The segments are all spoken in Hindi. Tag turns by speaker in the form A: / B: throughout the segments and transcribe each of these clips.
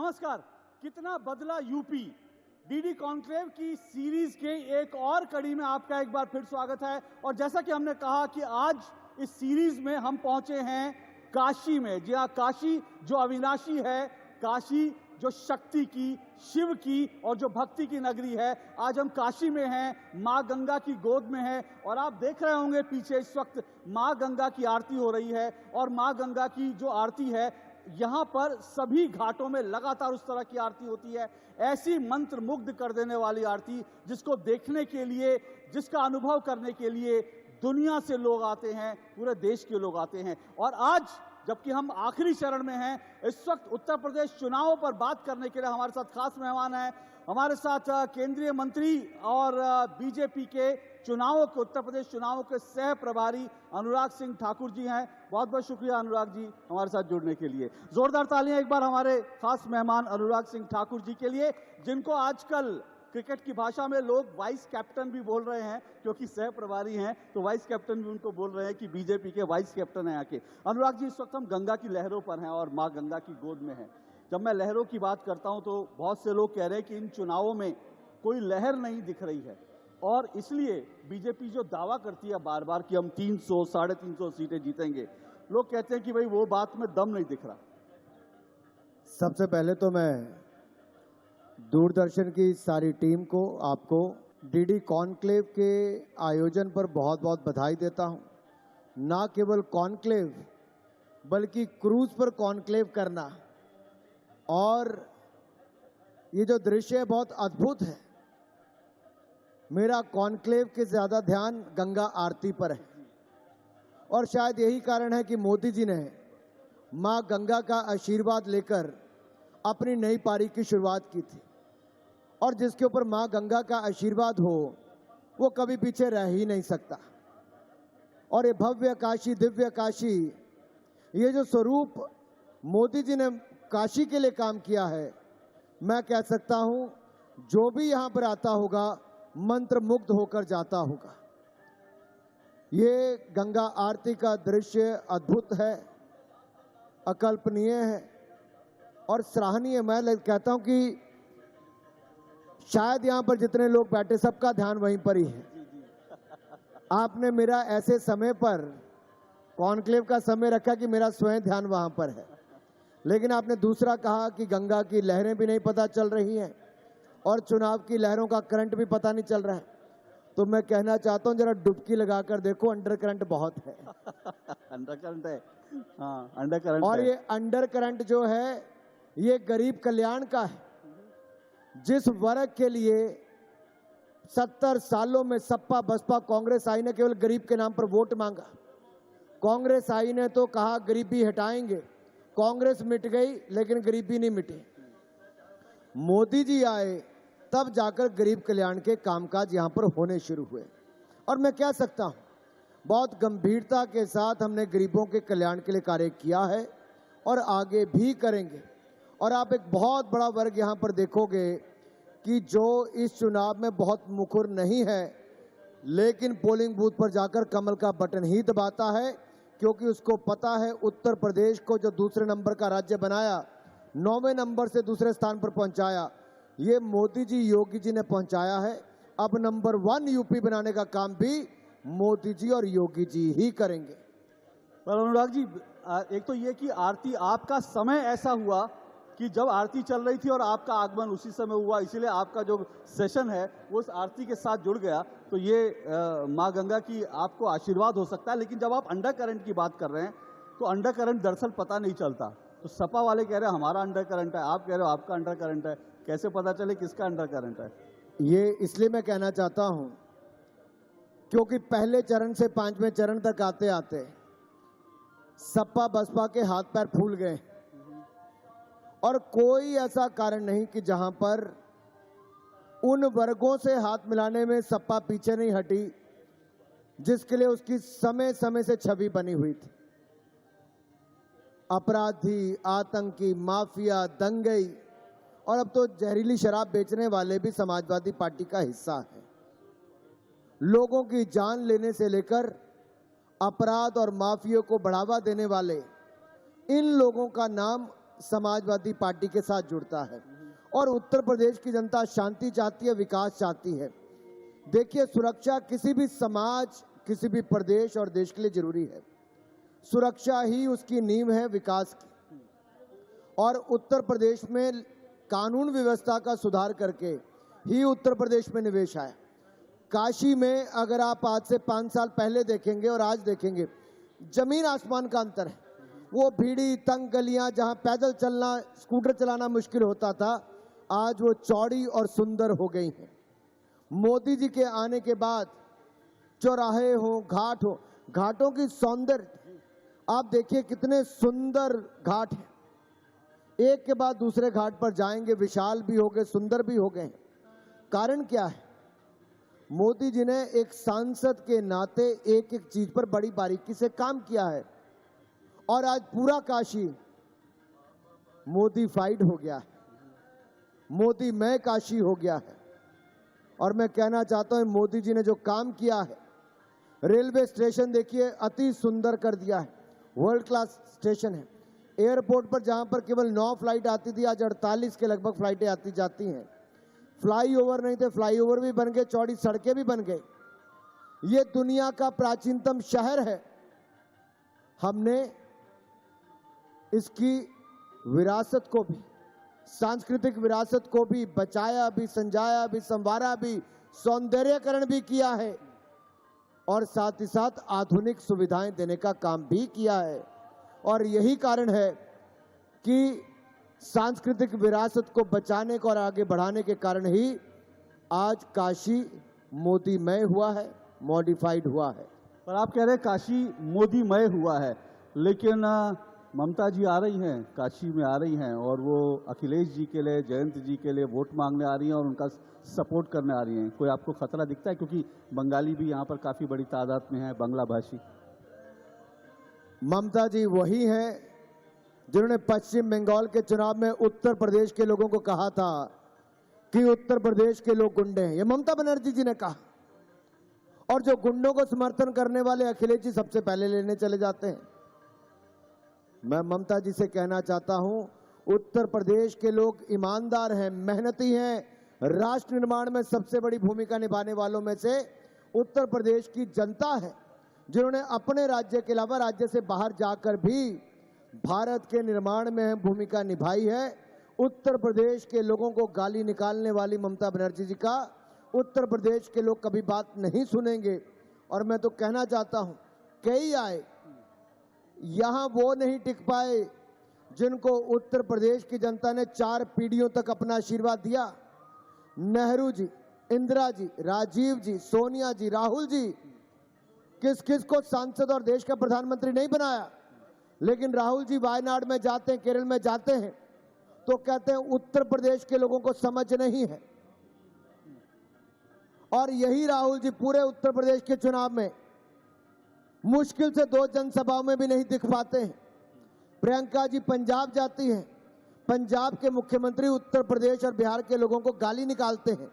A: नमस्कार। कितना बदला यूपी डीडी कॉन्क्लेव की सीरीज के एक और कड़ी में आपका एक बार फिर स्वागत है। और जैसा कि हमने कहा कि आज इस सीरीज में हम पहुंचे हैं काशी में। जी हाँ, काशी जो अविनाशी है, काशी जो शक्ति की, शिव की और जो भक्ति की नगरी है। आज हम काशी में हैं, माँ गंगा की गोद में हैं और आप देख रहे होंगे पीछे इस वक्त माँ गंगा की आरती हो रही है। और माँ गंगा की जो आरती है, यहाँ पर सभी घाटों में लगातार उस तरह की आरती होती है। ऐसी मंत्र मुग्ध कर देने वाली आरती जिसको देखने के लिए, जिसका अनुभव करने के लिए दुनिया से लोग आते हैं, पूरे देश के लोग आते हैं। और आज जबकि हम आखिरी चरण में हैं, इस वक्त उत्तर प्रदेश चुनावों पर बात करने के लिए हमारे साथ खास मेहमान हैं। हमारे साथ केंद्रीय मंत्री और बीजेपी के चुनावों के, उत्तर प्रदेश चुनावों के सह प्रभारी अनुराग सिंह ठाकुर जी हैं। बहुत बहुत शुक्रिया अनुराग जी हमारे साथ जुड़ने के लिए। जोरदार तालियां एक बार हमारे खास मेहमान अनुराग सिंह ठाकुर जी के लिए, जिनको आजकल क्रिकेट की भाषा में लोग वाइस कैप्टन भी बोल रहे हैं, क्योंकि सह प्रभारी हैं तो वाइस कैप्टन भी उनको बोल रहे हैं कि बीजेपी के वाइस कैप्टन हैं आके। अनुराग जी, इस वक्त हम गंगा की लहरों पर हैं और माँ गंगा की गोद में हैं। जब मैं लहरों की बात करता हूं तो बहुत से लोग कह रहे हैं कि इन चुनावों में कोई लहर नहीं दिख रही है और इसलिए बीजेपी जो दावा करती है बार बार कि हम 300, 350 सीटें जीतेंगे, लोग कहते हैं कि भाई वो बात में दम नहीं दिख रहा।
B: सबसे पहले तो मैं दूरदर्शन की सारी टीम को, आपको डीडी कॉन्क्लेव के आयोजन पर बहुत बहुत बधाई देता हूं। ना केवल कॉन्क्लेव बल्कि क्रूज पर कॉन्क्लेव करना, और ये जो दृश्य है बहुत अद्भुत है। मेरा कॉन्क्लेव के ज्यादा ध्यान गंगा आरती पर है और शायद यही कारण है कि मोदी जी ने मां गंगा का आशीर्वाद लेकर अपनी नई पारी की शुरुआत की थी। और जिसके ऊपर मां गंगा का आशीर्वाद हो वो कभी पीछे रह ही नहीं सकता। और ये भव्य काशी, दिव्य काशी, ये जो स्वरूप मोदी जी ने काशी के लिए काम किया है, मैं कह सकता हूं जो भी यहां पर आता होगा मंत्र मुग्ध होकर जाता होगा। ये गंगा आरती का दृश्य अद्भुत है, अकल्पनीय है और सराहनीय। मैं कहता हूं कि शायद यहां पर जितने लोग बैठे सबका ध्यान वहीं पर ही है। आपने मेरा ऐसे समय पर कॉन्क्लेव का समय रखा कि मेरा स्वयं ध्यान वहां पर है, लेकिन आपने दूसरा कहा कि गंगा की लहरें भी नहीं पता चल रही हैं और चुनाव की लहरों का करंट भी पता नहीं चल रहा है। तो मैं कहना चाहता हूं जरा डुबकी लगाकर देखो, अंडर करंट बहुत है।
A: अंडर करंट है, हाँ अंडर करंट।
B: और ये अंडर करंट जो है ये गरीब कल्याण का है। जिस वर्ग के लिए 70 सालों में सपा बसपा कांग्रेस आई ने केवल गरीब के नाम पर वोट मांगा। कांग्रेस आई ने तो कहा गरीबी हटाएंगे, कांग्रेस मिट गई लेकिन गरीबी नहीं मिटी। मोदी जी आए तब जाकर गरीब कल्याण के कामकाज यहां पर होने शुरू हुए। और मैं कह सकता हूं बहुत गंभीरता के साथ हमने गरीबों के कल्याण के लिए कार्य किया है और आगे भी करेंगे। और आप एक बहुत बड़ा वर्ग यहां पर देखोगे कि जो इस चुनाव में बहुत मुखर नहीं है, लेकिन पोलिंग बूथ पर जाकर कमल का बटन ही दबाता है, क्योंकि उसको पता है उत्तर प्रदेश को जो दूसरे नंबर का राज्य बनाया, 9वें नंबर से दूसरे स्थान पर पहुंचाया, ये मोदी जी, योगी जी ने पहुंचाया है। अब नंबर 1 यूपी बनाने का काम भी मोदी जी और योगी जी ही करेंगे।
A: पर अनुराग जी, एक तो ये कि आरती, आपका समय ऐसा हुआ कि जब आरती चल रही थी और आपका आगमन उसी समय हुआ, इसीलिए आपका जो सेशन है वो उस आरती के साथ जुड़ गया। तो ये माँ गंगा की आपको आशीर्वाद हो सकता है। लेकिन जब आप अंडर करंट की बात कर रहे हैं तो अंडर करंट दरअसल पता नहीं चलता। तो सपा वाले कह रहे हैं हमारा अंडर करंट है, आप कह रहे हो आपका अंडर करंट है, कैसे पता चले किसका अंडर करंट है?
B: ये इसलिए मैं कहना चाहता हूं क्योंकि पहले चरण से 5वें चरण तक आते आते सपा बसपा के हाथ पैर फूल गए और कोई ऐसा कारण नहीं कि जहां पर उन वर्गों से हाथ मिलाने में सपा पीछे नहीं हटी जिसके लिए उसकी समय समय से छवि बनी हुई थी। अपराधी, आतंकी, माफिया, दंगई और अब तो जहरीली शराब बेचने वाले भी समाजवादी पार्टी का हिस्सा है। लोगों की जान लेने से लेकर अपराध और माफिया को बढ़ावा देने वाले इन लोगों का नाम समाजवादी पार्टी के साथ जुड़ता है और उत्तर प्रदेश की जनता शांति चाहती है, विकास चाहती है। देखिए, सुरक्षा किसी भी समाज, किसी भी प्रदेश और देश के लिए जरूरी है। सुरक्षा ही उसकी नींव है विकास की। और उत्तर प्रदेश में कानून व्यवस्था का सुधार करके ही उत्तर प्रदेश में निवेश आया। काशी में अगर आप आज से 5 साल पहले देखेंगे और आज देखेंगे, जमीन आसमान का अंतर है। वो भीड़ी तंग गलियां जहां पैदल चलना, स्कूटर चलाना मुश्किल होता था, आज वो चौड़ी और सुंदर हो गई हैं। मोदी जी के आने के बाद चौराहे हो, घाट हो, घाटों की सौंदर्य आप देखिए, कितने सुंदर घाट हैं। एक के बाद दूसरे घाट पर जाएंगे, विशाल भी हो गए, सुंदर भी हो गए। कारण क्या है? मोदी जी ने एक सांसद के नाते एक एक चीज पर बड़ी बारीकी से काम किया है और आज पूरा काशी मोदीफाइड हो गया है, मोदीमय काशी हो गया है। और मैं कहना चाहता हूं, मोदी जी ने जो काम किया है, रेलवे स्टेशन देखिए अति सुंदर कर दिया है, वर्ल्ड क्लास स्टेशन है। एयरपोर्ट पर जहां पर केवल 9 फ्लाइट आती थी, आज 48 के लगभग फ्लाइटें आती जाती हैं। फ्लाईओवर नहीं थे, फ्लाईओवर भी बन गए, चौड़ी सड़कें भी बन गई। ये दुनिया का प्राचीनतम शहर है। हमने इसकी विरासत को भी, सांस्कृतिक विरासत को भी बचाया भी, संजाया भी, संवारा भी, सौंदर्यकरण भी किया है और साथ ही साथ आधुनिक सुविधाएं देने का काम भी किया है। और यही कारण है कि सांस्कृतिक विरासत को बचाने को और आगे बढ़ाने के कारण ही आज काशी मोदीमय हुआ है, मॉडिफाइड हुआ है।
A: पर आप कह रहे हैं काशी मोदीमय हुआ है, लेकिन ममता जी आ रही हैं, काशी में आ रही हैं और वो अखिलेश जी के लिए, जयंत जी के लिए वोट मांगने आ रही हैं और उनका सपोर्ट करने आ रही हैं। कोई आपको खतरा दिखता है? क्योंकि बंगाली भी यहाँ पर काफी बड़ी तादाद में है, बांग्ला भाषी।
B: ममता जी वही हैं जिन्होंने पश्चिम बंगाल के चुनाव में उत्तर प्रदेश के लोगों को कहा था कि उत्तर प्रदेश के लोग गुंडे हैं। ये ममता बनर्जी जी ने कहा। और जो गुंडों को समर्थन करने वाले अखिलेश जी सबसे पहले लेने चले जाते हैं। मैं ममता जी से कहना चाहता हूं, उत्तर प्रदेश के लोग ईमानदार हैं, मेहनती हैं। राष्ट्र निर्माण में सबसे बड़ी भूमिका निभाने वालों में से उत्तर प्रदेश की जनता है, जिन्होंने अपने राज्य के अलावा राज्य से बाहर जाकर भी भारत के निर्माण में भूमिका निभाई है। उत्तर प्रदेश के लोगों को गाली निकालने वाली ममता बनर्जी जी का उत्तर प्रदेश के लोग कभी बात नहीं सुनेंगे। और मैं तो कहना चाहता हूं, कई आए, यहां वो नहीं टिक पाए जिनको उत्तर प्रदेश की जनता ने 4 पीढ़ियों तक अपना आशीर्वाद दिया। नेहरू जी, इंदिरा जी, राजीव जी, सोनिया जी, राहुल जी, किस किस को सांसद और देश का प्रधानमंत्री नहीं बनाया। लेकिन राहुल जी वायनाड में जाते हैं, केरल में जाते हैं तो कहते हैं उत्तर प्रदेश के लोगों को समझ नहीं है। और यही राहुल जी पूरे उत्तर प्रदेश के चुनाव में मुश्किल से 2 जनसभाओं में भी नहीं दिख पाते हैं। प्रियंका जी पंजाब जाती हैं, पंजाब के मुख्यमंत्री उत्तर प्रदेश और बिहार के लोगों को गाली निकालते हैं,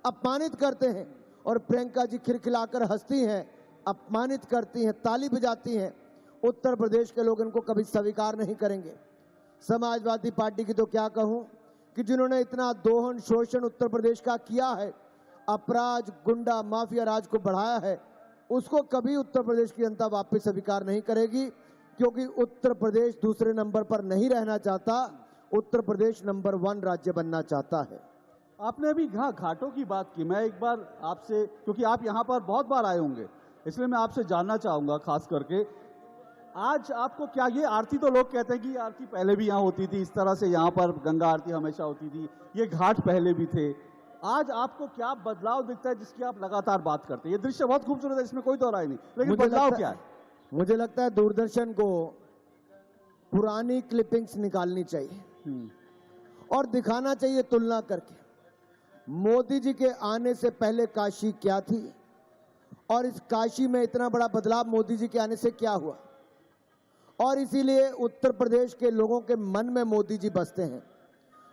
B: अपमानित करते हैं और प्रियंका जी खिलखिलाकर हंसती हैं, अपमानित करती हैं, ताली बजाती हैं। उत्तर प्रदेश के लोग इनको कभी स्वीकार नहीं करेंगे। समाजवादी पार्टी की तो क्या कहूं कि जिन्होंने इतना दोहन शोषण उत्तर प्रदेश का किया है, अपराध, गुंडा, माफिया राज को बढ़ाया है, उसको कभी उत्तर प्रदेश की जनता वापस स्वीकार नहीं करेगी। क्योंकि उत्तर प्रदेश दूसरे नंबर पर नहीं रहना चाहता, उत्तर प्रदेश नंबर 1 राज्य बनना चाहता है।
A: आपने अभी घाटों की बात की। मैं एक बार आपसे, क्योंकि आप यहाँ पर बहुत बार आए होंगे, इसलिए मैं आपसे जानना चाहूंगा खास करके, आज आपको क्या, ये आरती तो लोग कहते हैं कि आरती पहले भी यहाँ होती थी, इस तरह से यहाँ पर गंगा आरती हमेशा होती थी, ये घाट पहले भी थे, आज आपको क्या बदलाव दिखता है जिसकी आप लगातार बात करते हैं? ये दृश्य बहुत खूबसूरत है, इसमें कोई दो राय नहीं, लेकिन बदलाव क्या है?
B: मुझे लगता है दूरदर्शन को पुरानी क्लिपिंग्स निकालनी चाहिए और दिखाना चाहिए तुलना करके, मोदी जी के आने से पहले काशी क्या थी और इस काशी में इतना बड़ा बदलाव मोदी जी के आने से क्या हुआ। और इसीलिए उत्तर प्रदेश के लोगों के मन में मोदी जी बसते हैं।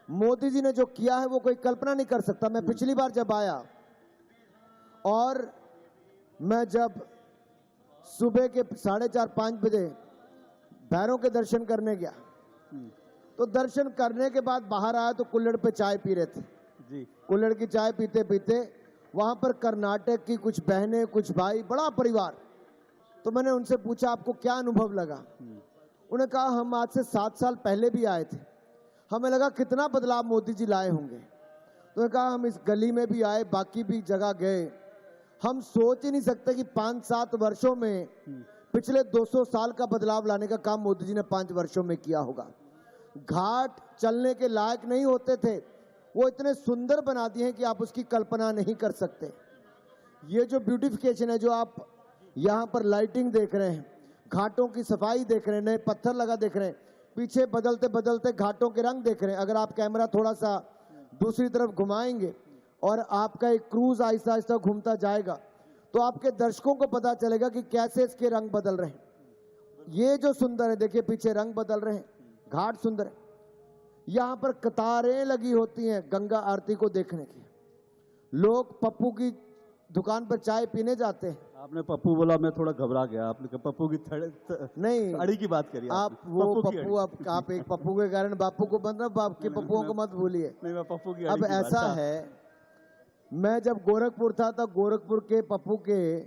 B: मोदी जी ने जो किया है वो कोई कल्पना नहीं कर सकता। मैं पिछली बार जब आया और मैं जब सुबह के 4:30-5 बजे भैरों के दर्शन करने गया तो दर्शन करने के बाद बाहर आया तो कुल्हड़ पे चाय पी रहे थे
A: जी।
B: कुल्हड़ की चाय पीते पीते वहां पर कर्नाटक की कुछ बहनें, कुछ भाई, बड़ा परिवार। तो मैंने उनसे पूछा आपको क्या अनुभव लगा? उन्होंने कहा हम आज से 7 साल पहले भी आए थे, हमें लगा कितना बदलाव मोदी जी लाए होंगे। तो उन्होंने कहा हम इस गली में भी आए, बाकी भी जगह गए, हम सोच ही नहीं सकते कि 5-7 वर्षों में पिछले 200 साल का बदलाव लाने का काम मोदी जी ने 5 वर्षों में किया होगा। घाट चलने के लायक नहीं होते थे, वो इतने सुंदर बना दिए हैं कि आप उसकी कल्पना नहीं कर सकते। ये जो ब्यूटिफिकेशन है, जो आप यहाँ पर लाइटिंग देख रहे हैं, घाटों की सफाई देख रहे हैं, नए पत्थर लगा देख रहे हैं, पीछे बदलते बदलते घाटों के रंग देख रहे हैं। अगर आप कैमरा थोड़ा सा दूसरी तरफ घुमाएंगे और आपका एक क्रूज आहिस्ता आहिस्ता घूमता जाएगा तो आपके दर्शकों को पता चलेगा कि कैसे इसके रंग बदल रहे हैं। ये जो सुंदर है, देखिए पीछे रंग बदल रहे हैं, घाट सुंदर है। यहाँ पर कतारें लगी होती हैं गंगा आरती को देखने की। लोग पप्पू की दुकान पर चाय पीने जाते हैं।
A: आपने पप्पू बोला, मैं थोड़ा घबरा गया। आपने कहा पप्पू की
B: नहीं,
A: अड़ी की बात करिए
B: आप वो पप्पू, आप एक पप्पू के कारण बापू को बन रहे, बाप के पप्पुओं को मत भूलिए।
A: नहीं, मैं पप्पू की
B: अब ऐसा है, मैं जब गोरखपुर था तब गोरखपुर के पप्पू के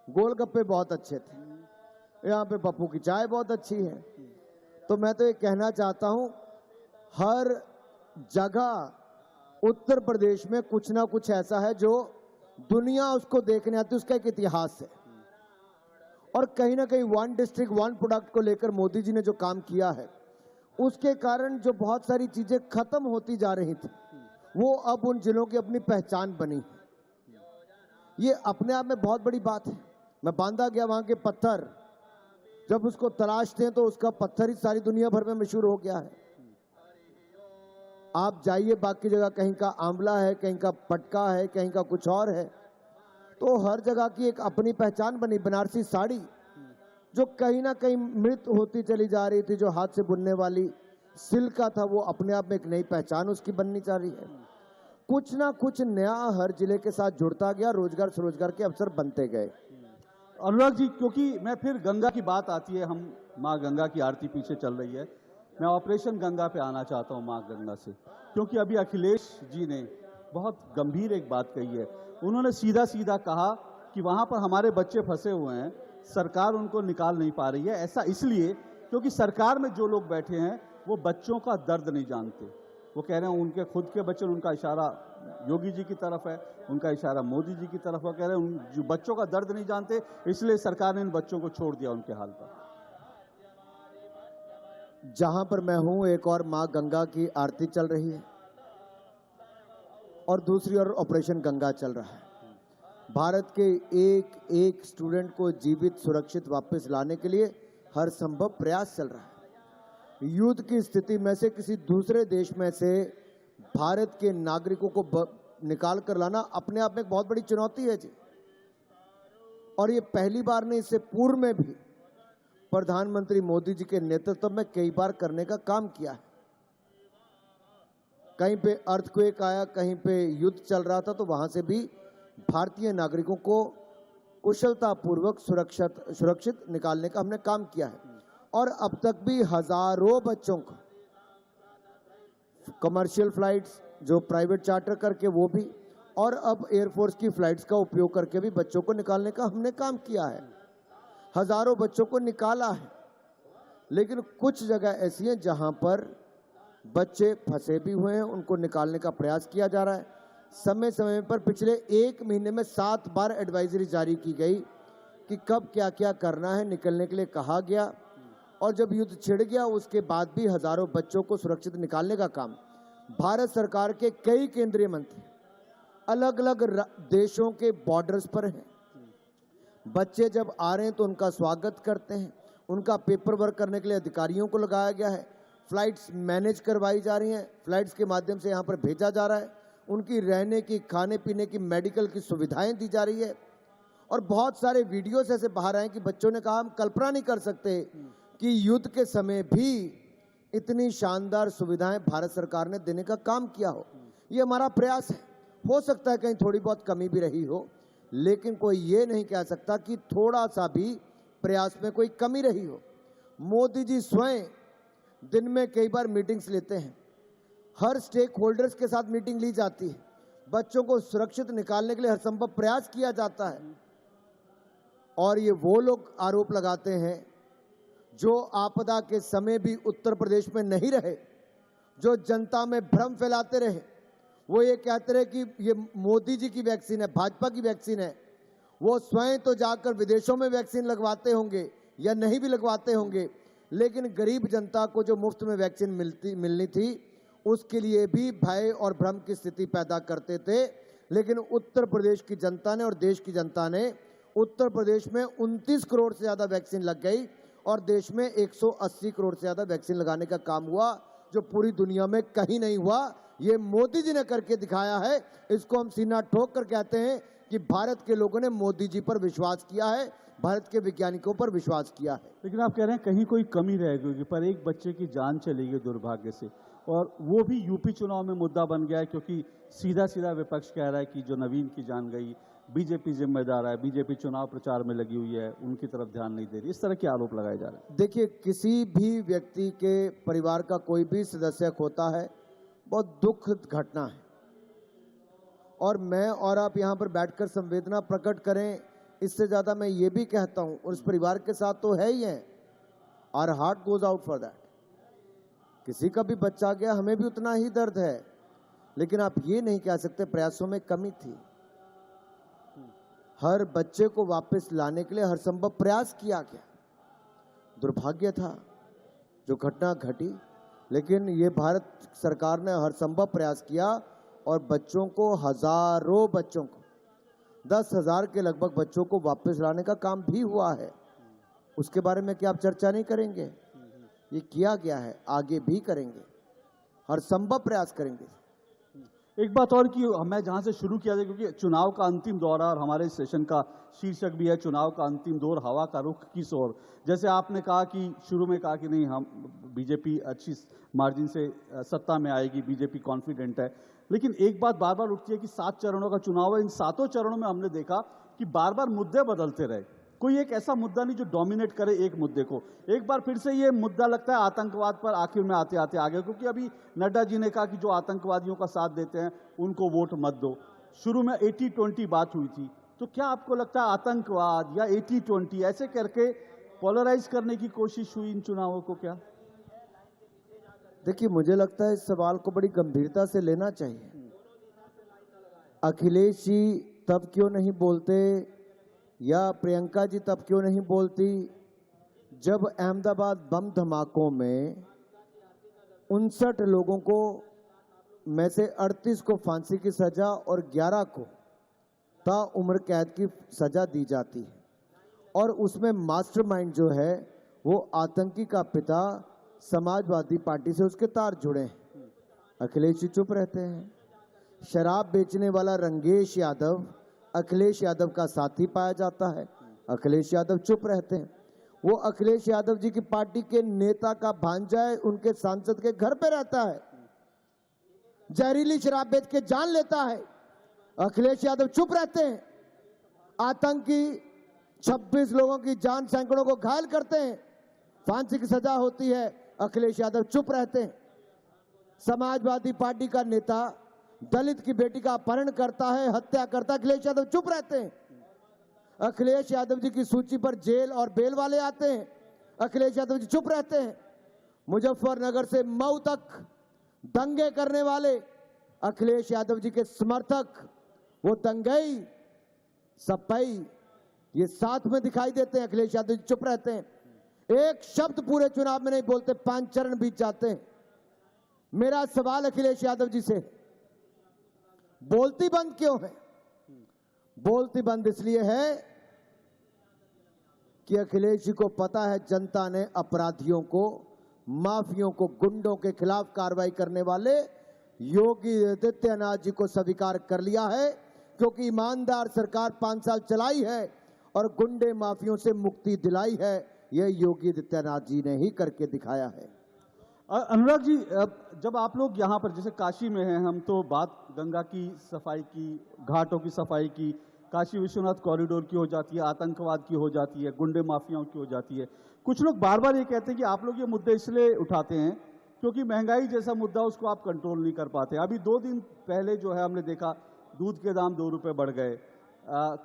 B: गोलगप्पे बहुत अच्छे थे, यहाँ पे पप्पू की चाय बहुत अच्छी है। तो मैं तो ये कहना चाहता हूं, हर जगह उत्तर प्रदेश में कुछ ना कुछ ऐसा है जो दुनिया उसको देखने आती है, उसका एक इतिहास है। और कहीं ना कहीं 1 डिस्ट्रिक्ट 1 प्रोडक्ट को लेकर मोदी जी ने जो काम किया है, उसके कारण जो बहुत सारी चीजें खत्म होती जा रही थी, वो अब उन जिलों की अपनी पहचान बनी है। ये अपने आप में बहुत बड़ी बात है। मैं बांदा गया, वहां के पत्थर जब उसको तलाशते हैं तो उसका पत्थर ही सारी दुनिया भर में मशहूर हो गया है। आप जाइए बाकी जगह, कहीं का आंवला है, कहीं का पटका है, कहीं का कुछ और है, तो हर जगह की एक अपनी पहचान बनी। बनारसी साड़ी जो कहीं ना कहीं मृत होती चली जा रही थी, जो हाथ से बुनने वाली सिल्क का था, वो अपने आप में एक नई पहचान उसकी बननी चाह रही है। कुछ ना कुछ नया हर जिले के साथ जुड़ता गया, रोजगार स्वरोजगार के अवसर बनते गए।
A: अनुराग जी, क्योंकि मैं फिर गंगा की बात आती है, हम माँ गंगा की आरती पीछे चल रही है, मैं ऑपरेशन गंगा पे आना चाहता हूँ माँ गंगा से, क्योंकि अभी अखिलेश जी ने बहुत गंभीर एक बात कही है। उन्होंने सीधा सीधा कहा कि वहाँ पर हमारे बच्चे फंसे हुए हैं, सरकार उनको निकाल नहीं पा रही है। ऐसा इसलिए क्योंकि सरकार में जो लोग बैठे हैं वो बच्चों का दर्द नहीं जानते। वो कह रहे हैं उनके खुद के बच्चे, उनका इशारा योगी जी की तरफ है, उनका इशारा मोदी जी की तरफ है। कह रहे हैं जो बच्चों का दर्द नहीं जानते, इसलिए सरकार ने इन बच्चों को छोड़ दिया उनके हाल पर।
B: जहां पर मैं हूं, एक और मां गंगा की आरती चल रही है और दूसरी ओर ऑपरेशन गंगा चल रहा है। भारत के एक एक स्टूडेंट को जीवित सुरक्षित वापस लाने के लिए हर संभव प्रयास चल रहा है। युद्ध की स्थिति में से किसी दूसरे देश में से भारत के नागरिकों को निकाल कर लाना अपने आप में एक बहुत बड़ी चुनौती है जी। और ये पहली बार नहीं, इससे पूर्व में भी प्रधानमंत्री मोदी जी के नेतृत्व में कई बार करने का काम किया है। कहीं पे अर्थक्वेक आया, कहीं पे युद्ध चल रहा था, तो वहां से भी भारतीय नागरिकों को कुशलतापूर्वक सुरक्षित निकालने का हमने काम किया है। और अब तक भी हजारों बच्चों को कमर्शियल फ्लाइट्स, जो प्राइवेट चार्टर करके वो भी, और अब एयरफोर्स की फ्लाइट्स का उपयोग करके भी बच्चों को निकालने का हमने काम किया है। हजारों बच्चों को निकाला है। लेकिन कुछ जगह ऐसी हैं जहां पर बच्चे फंसे भी हुए हैं, उनको निकालने का प्रयास किया जा रहा है। समय समय पर पिछले 1 महीने में 7 बार एडवाइजरी जारी की गई कि कब क्या क्या करना है, निकलने के लिए कहा गया। और जब युद्ध छिड़ गया उसके बाद भी हजारों बच्चों को सुरक्षित निकालने का काम भारत सरकार के कई केंद्रीय मंत्री अलग अलग देशों के बॉर्डर्स पर हैं। बच्चे जब आ रहे हैं तो उनका स्वागत करते हैं, उनका पेपर वर्क करने के लिए अधिकारियों को लगाया गया है, फ्लाइट्स मैनेज करवाई जा रही हैं, फ्लाइट्स के माध्यम से यहाँ पर भेजा जा रहा है, उनकी रहने की, खाने पीने की, मेडिकल की सुविधाएं दी जा रही है। और बहुत सारे वीडियोस ऐसे बाहर आए कि बच्चों ने कहा हम कल्पना नहीं कर सकते कि युद्ध के समय भी इतनी शानदार सुविधाएं भारत सरकार ने देने का काम किया हो। ये हमारा प्रयास है। हो सकता है कहीं थोड़ी बहुत कमी भी रही हो, लेकिन कोई ये नहीं कह सकता कि थोड़ा सा भी प्रयास में कोई कमी रही हो। मोदी जी स्वयं दिन में कई बार मीटिंग्स लेते हैं, हर स्टेक होल्डर्स के साथ मीटिंग ली जाती है, बच्चों को सुरक्षित निकालने के लिए हर संभव प्रयास किया जाता है। और ये वो लोग आरोप लगाते हैं जो आपदा के समय भी उत्तर प्रदेश में नहीं रहे, जो जनता में भ्रम फैलाते रहे। वो ये कहते रहे कि ये मोदी जी की वैक्सीन है, भाजपा की वैक्सीन है। वो स्वयं तो जाकर विदेशों में वैक्सीन लगवाते होंगे या नहीं भी लगवाते होंगे, लेकिन गरीब जनता को जो मुफ्त में वैक्सीन मिलनी थी उसके लिए भी भय और भ्रम की स्थिति पैदा करते थे। लेकिन उत्तर प्रदेश की जनता ने और देश की जनता ने, उत्तर प्रदेश में 29 करोड़ से ज्यादा वैक्सीन लग गई और देश में 180 करोड़ से ज्यादा वैक्सीन लगाने का काम हुआ, जो पूरी दुनिया में कहीं नहीं हुआ। ये मोदी जी ने करके दिखाया है। इसको हम सीना ठोक कर कहते हैं कि भारत के लोगों ने मोदी जी पर विश्वास किया है, भारत के वैज्ञानिकों पर विश्वास किया है।
A: लेकिन आप कह रहे हैं कहीं कोई कमी रह गई, पर एक बच्चे की जान चली गई दुर्भाग्य से, और वो भी यूपी चुनाव में मुद्दा बन गया है, क्योंकि सीधा सीधा विपक्ष कह रहा है कि जो नवीन की जान गई बीजेपी जिम्मेदार है, बीजेपी चुनाव प्रचार में लगी हुई है, उनकी तरफ ध्यान नहीं दे रही। इस तरह के आरोप लगाए जा रहे हैं।
B: देखिए, किसी भी व्यक्ति के परिवार का कोई भी सदस्य खोता है, बहुत दुखद घटना है, और मैं और आप यहाँ पर बैठकर संवेदना प्रकट करें, इससे ज्यादा मैं ये भी कहता हूं, और उस परिवार के साथ तो है ही है, our heart goes out for that. किसी का भी बच्चा गया, हमें भी उतना ही दर्द है, लेकिन आप ये नहीं कह सकते प्रयासों में कमी थी। हर बच्चे को वापस लाने के लिए हर संभव प्रयास किया गया। दुर्भाग्य था जो घटना घटी, लेकिन ये भारत सरकार ने हर संभव प्रयास किया और बच्चों को, हजारों बच्चों को, 10,000 के लगभग बच्चों को वापस लाने का काम भी हुआ है। उसके बारे में क्या आप चर्चा नहीं करेंगे? ये किया गया है, आगे भी करेंगे, हर संभव प्रयास करेंगे।
A: एक बात और कि मैं जहां से शुरू किया था, क्योंकि चुनाव का अंतिम दौर है और हमारे सेशन का शीर्षक भी है चुनाव का अंतिम दौर, हवा का रुख किस ओर। जैसे आपने कहा कि शुरू में कहा कि नहीं, हम बीजेपी अच्छी मार्जिन से सत्ता में आएगी, बीजेपी कॉन्फिडेंट है, लेकिन एक बात बार बार उठती है कि 7 चरणों का चुनाव है। इन 7 चरणों में हमने देखा कि बार बार मुद्दे बदलते रहे, कोई एक ऐसा मुद्दा नहीं जो डोमिनेट करे एक मुद्दे को। एक बार फिर से ये मुद्दा लगता है आतंकवाद पर आखिर में आते आते आ गया, क्योंकि अभी नड्डा जी ने कहा कि जो आतंकवादियों का साथ देते हैं उनको वोट मत दो। शुरू में 80-20 बात हुई थी, तो क्या आपको लगता है आतंकवाद या 80-20 ऐसे करके पोलराइज करने की कोशिश हुई इन चुनावों को? क्या
B: देखिए, मुझे लगता है इस सवाल को बड़ी गंभीरता से लेना चाहिए। अखिलेश जी तब क्यों नहीं बोलते या प्रियंका जी तब क्यों नहीं बोलती जब अहमदाबाद बम धमाकों में 59 लोगों को में से 38 को फांसी की सजा और 11 को ताउम्र कैद की सजा दी जाती है, और उसमें मास्टरमाइंड जो है वो आतंकी का पिता समाजवादी पार्टी से उसके तार जुड़े हैं। अखिलेश जी चुप रहते हैं। शराब बेचने वाला रंगेश यादव अखिलेश यादव का साथी पाया जाता है, अखिलेश यादव चुप रहते हैं। वो अखिलेश यादव जी की पार्टी के नेता का भांजा है, उनके सांसद के घर पे रहता है, जहरीली शराब बेच के जान लेता है, अखिलेश यादव चुप रहते हैं। आतंकी 26 लोगों की जान, सैकड़ों को घायल करते हैं, फांसी की सजा होती है, अखिलेश यादव चुप रहते हैं। समाजवादी पार्टी का नेता दलित की बेटी का अपहरण करता है, हत्या करता है, अखिलेश यादव चुप रहते हैं। अखिलेश यादव जी की सूची पर जेल और बेल वाले आते हैं, अखिलेश यादव जी चुप रहते हैं। मुजफ्फरनगर से मऊ तक दंगे करने वाले अखिलेश यादव जी के समर्थक, वो दंगई सपाई, ये साथ में दिखाई देते हैं, अखिलेश यादव जी चुप रहते हैं। एक शब्द पूरे चुनाव में नहीं बोलते, 5 चरण बीत जाते हैं। मेरा सवाल अखिलेश यादव जी से, बोलती बंद क्यों है? बोलती बंद इसलिए है कि अखिलेश जी को पता है जनता ने अपराधियों को, माफियों को, गुंडों के खिलाफ कार्रवाई करने वाले योगी आदित्यनाथ जी को स्वीकार कर लिया है, क्योंकि ईमानदार सरकार 5 साल चलाई है और गुंडे माफियों से मुक्ति दिलाई है। यह योगी आदित्यनाथ जी ने ही करके दिखाया है।
A: अनुराग जी, जब आप लोग यहाँ पर जैसे काशी में हैं, हम तो बात गंगा की सफाई की, घाटों की सफाई की, काशी विश्वनाथ कॉरिडोर की हो जाती है, आतंकवाद की हो जाती है, गुंडे माफियाओं की हो जाती है। कुछ लोग बार बार ये कहते हैं कि आप लोग ये मुद्दे इसलिए उठाते हैं क्योंकि महंगाई जैसा मुद्दा उसको आप कंट्रोल नहीं कर पाते। अभी 2 दिन पहले जो है हमने देखा दूध के दाम 2 रुपए बढ़ गए,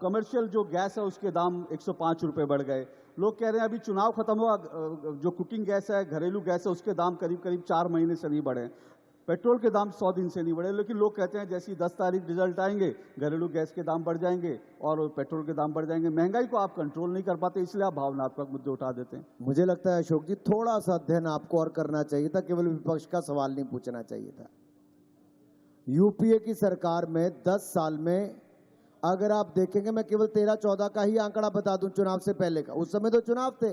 A: कमर्शियल जो गैस है उसके दाम 105 रुपए बढ़ गए। लोग कह रहे हैं अभी चुनाव खत्म हुआ, जो कुकिंग गैस है, घरेलू गैस है, उसके दाम करीब करीब 4 महीने से नहीं बढ़े। पेट्रोल के दाम 100 दिन से नहीं बढ़े, लेकिन लोग कहते हैं जैसे ही 10 तारीख रिजल्ट आएंगे घरेलू गैस के दाम बढ़ जाएंगे और पेट्रोल के दाम बढ़ जाएंगे। महंगाई को आप कंट्रोल नहीं कर पाते, इसलिए आप भावनात्मक मुद्दे उठा देते हैं।
B: मुझे लगता है अशोक जी थोड़ा सा अध्ययन आपको और करना चाहिए था, केवल विपक्ष का सवाल नहीं पूछना चाहिए था। यूपीए की सरकार में 10 साल में अगर आप देखेंगे, मैं केवल 13-14 का ही आंकड़ा बता दूं चुनाव से पहले का, उस समय तो चुनाव थे,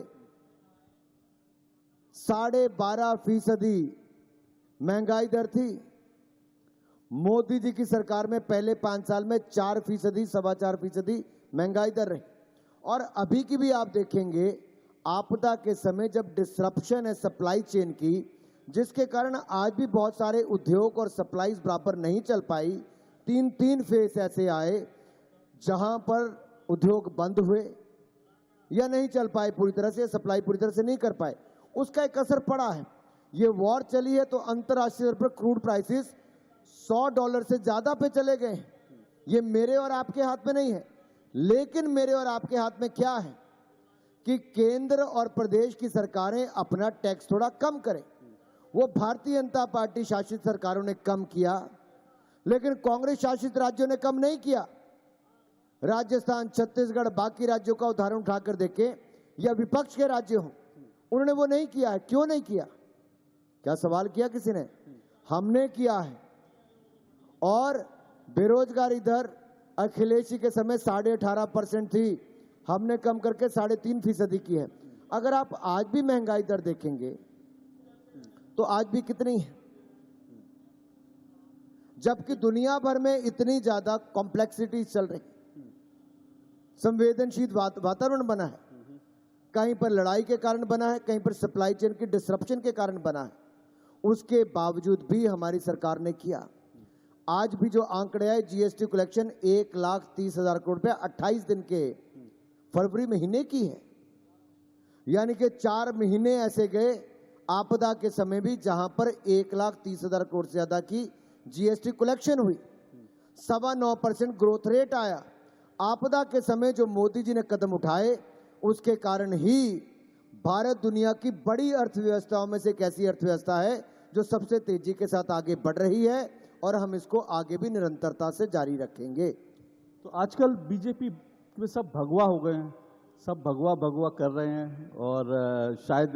B: 12.5% महंगाई दर थी। मोदी जी की सरकार में पहले 5 साल में 4%, 4.25% महंगाई दर रही। और अभी की भी आप देखेंगे, आपदा के समय जब डिसरप्शन है सप्लाई चेन की, जिसके कारण आज भी बहुत सारे उद्योग और सप्लाईज बराबर नहीं चल पाई। 3 फेस ऐसे आए जहां पर उद्योग बंद हुए या नहीं चल पाए पूरी तरह से, सप्लाई पूरी तरह से नहीं कर पाए, उसका एक असर पड़ा है। ये वॉर चली है तो अंतरराष्ट्रीय स्तर पर क्रूड प्राइसेस $100 से ज्यादा पे चले गए। ये मेरे और आपके हाथ में नहीं है, लेकिन मेरे और आपके हाथ में क्या है कि केंद्र और प्रदेश की सरकारें अपना टैक्स थोड़ा कम करें। वो भारतीय जनता पार्टी शासित सरकारों ने कम किया, लेकिन कांग्रेस शासित राज्यों ने कम नहीं किया। राजस्थान, छत्तीसगढ़, बाकी राज्यों का उदाहरण उठाकर देखें, या विपक्ष के राज्य हों, उन्होंने वो नहीं किया है। क्यों नहीं किया? क्या सवाल किया किसी ने? हमने किया है। और बेरोजगारी दर अखिलेश जी के समय 18.5% थी, हमने कम करके 3.5% की है। अगर आप आज भी महंगाई दर देखेंगे तो आज भी कितनी है, जबकि दुनिया भर में इतनी ज्यादा कॉम्प्लेक्सिटी चल रही, संवेदनशील वातावरण बना है, कहीं पर लड़ाई के कारण बना है, कहीं पर सप्लाई चेन की डिसरप्शन के कारण बना है। उसके बावजूद भी हमारी सरकार ने किया। आज भी जो आंकड़े आए, जीएसटी कलेक्शन 1,30,000 करोड़ रुपया 28 दिन के फरवरी महीने की है, यानी कि 4 महीने ऐसे गए आपदा के समय भी जहां पर 1,30,000 करोड़ से ज्यादा की जीएसटी कलेक्शन हुई, 9.25% ग्रोथ रेट आया। आपदा के समय जो मोदी जी ने कदम उठाए, उसके कारण ही भारत दुनिया की बड़ी अर्थव्यवस्थाओं में से एक ऐसी अर्थव्यवस्था है जो सबसे तेजी के साथ आगे बढ़ रही है, और हम इसको आगे भी निरंतरता से जारी रखेंगे।
A: तो आजकल बीजेपी में सब भगवा हो गए हैं, सब भगवा भगवा कर रहे हैं। और शायद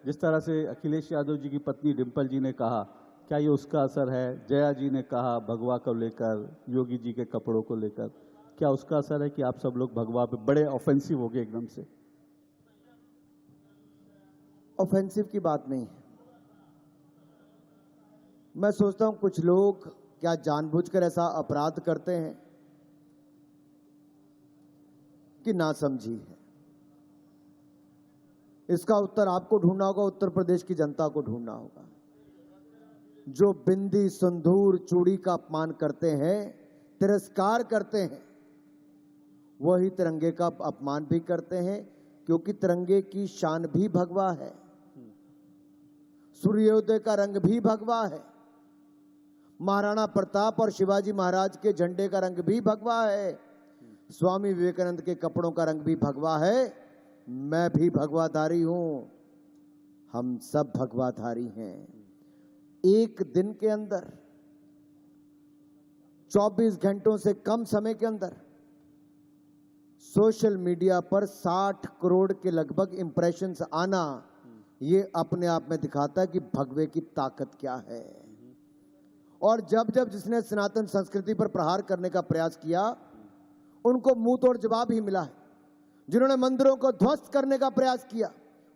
A: जिस तरह से अखिलेश यादव जी की पत्नी डिम्पल जी ने कहा, क्या ये उसका असर है? जया जी ने कहा भगवा को लेकर, योगी जी के कपड़ों को लेकर, क्या उसका असर है कि आप सब लोग भगवा पे बड़े ऑफेंसिव हो गए एकदम से?
B: ऑफेंसिव की बात नहीं है। मैं सोचता हूं कुछ लोग क्या जानबूझकर ऐसा अपराध करते हैं कि नासमझी है। इसका उत्तर आपको ढूंढना होगा, उत्तर प्रदेश की जनता को ढूंढना होगा। जो बिंदी, सिंदूर, चूड़ी का अपमान करते हैं, तिरस्कार करते हैं, वही तिरंगे का अपमान भी करते हैं, क्योंकि तिरंगे की शान भी भगवा है, सूर्योदय का रंग भी भगवा है, महाराणा प्रताप और शिवाजी महाराज के झंडे का रंग भी भगवा है, स्वामी विवेकानंद के कपड़ों का रंग भी भगवा है। मैं भी भगवाधारी हूं, हम सब भगवाधारी हैं। एक दिन के अंदर 24 घंटों से कम समय के अंदर सोशल मीडिया पर 60 करोड़ के लगभग इंप्रेशंस आना, ये अपने आप में दिखाता है कि भगवे की ताकत क्या है। और जब जब जिसने सनातन संस्कृति पर प्रहार करने का प्रयास किया, उनको मुंह तोड़ जवाब ही मिला है। जिन्होंने मंदिरों को ध्वस्त करने का प्रयास किया,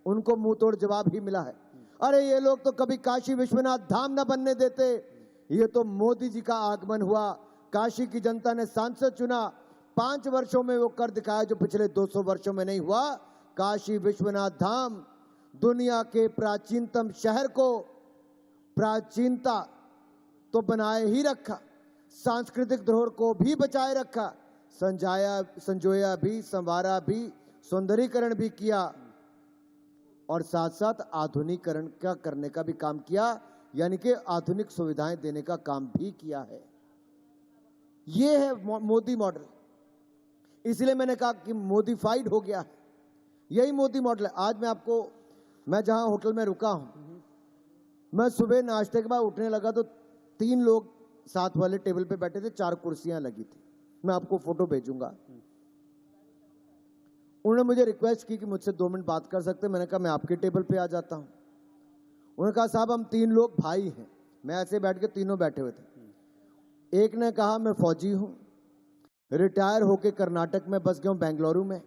B: उनको मुंह तोड़ जवाब ही मिला है। अरे ये लोग तो कभी काशी विश्वनाथ धाम न बनने देते, ये तो मोदी जी का आगमन हुआ, काशी की जनता ने सांसद चुना, 5 वर्षों में वो कर दिखाया जो पिछले 200 वर्षों में नहीं हुआ। काशी विश्वनाथ धाम दुनिया के प्राचीनतम शहर को प्राचीनता तो बनाए ही रखा, सांस्कृतिक धरोहर को भी बचाए रखा, संजोया भी, संवारा भी, सौंदर्यीकरण भी किया और साथ साथ आधुनिकीकरण का करने का भी काम किया, यानी कि आधुनिक सुविधाएं देने का काम भी किया है। ये है मोदी मॉडल। इसलिए मैंने कहा कि मोदीफाइड हो गया है, यही मोदी मॉडल है। आज मैं जहां होटल में रुका हूं, मैं सुबह नाश्ते के बाद उठने लगा तो 3 लोग साथ वाले टेबल पे बैठे थे, 4 कुर्सियां लगी थी। मैं आपको फोटो भेजूंगा। उन्होंने मुझे रिक्वेस्ट की कि मुझसे 2 मिनट बात कर सकते। मैंने कहा मैं आपके टेबल पे आ जाता हूं। उन्होंने कहा साहब हम 3 लोग भाई हैं। मैं ऐसे बैठ के तीनों बैठे हुए थे। एक ने कहा मैं फौजी हूं, रिटायर होके कर्नाटक में बस गया हूं, बेंगलुरु में।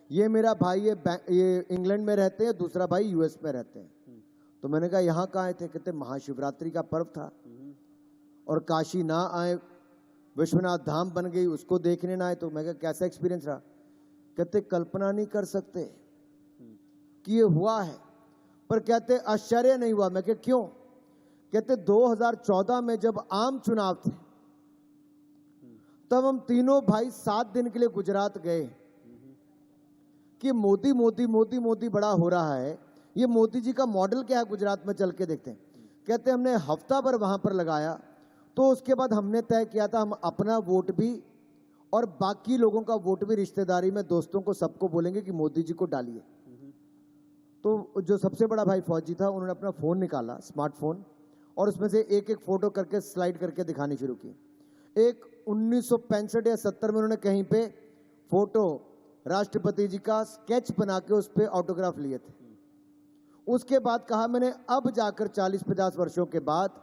B: ये मेरा भाई ये इंग्लैंड में रहते हैं, दूसरा भाई यूएस में रहते हैं। तो मैंने कहा यहाँ कहाँ आए थे? कहते महाशिवरात्रि का पर्व था और काशी ना आए, विश्वनाथ धाम बन गई, उसको देखने ना आए। तो मैं कहा कैसा एक्सपीरियंस रहा? कहते कल्पना नहीं कर सकते कि ये हुआ है, पर कहते आश्चर्य नहीं हुआ। मैं कहा क्यों? कहते 2014 में जब आम चुनाव थे तब हम तीनों भाई 7 दिन के लिए गुजरात गए कि मोदी मोदी मोदी मोदी बड़ा हो रहा है, ये मोदी जी का मॉडल क्या है गुजरात में, चल के देखते हैं। कहते हमने हफ्ता भर वहां पर लगाया, तो उसके बाद हमने तय किया था हम अपना वोट भी और बाकी लोगों का वोट भी रिश्तेदारी में दोस्तों को सबको बोलेंगे कि मोदी जी को डालिए। तो जो सबसे बड़ा भाई फौजी था उन्होंने अपना फोन निकाला, स्मार्टफोन, और उसमें से एक एक फोटो करके स्लाइड करके दिखानी शुरू की। एक 1965 या 70 में उन्होंने कहीं पे फोटो राष्ट्रपति जी का स्केच बना के उस पर ऑटोग्राफ लिए थे। उसके बाद कहा मैंने अब जाकर 40-50 वर्षों के बाद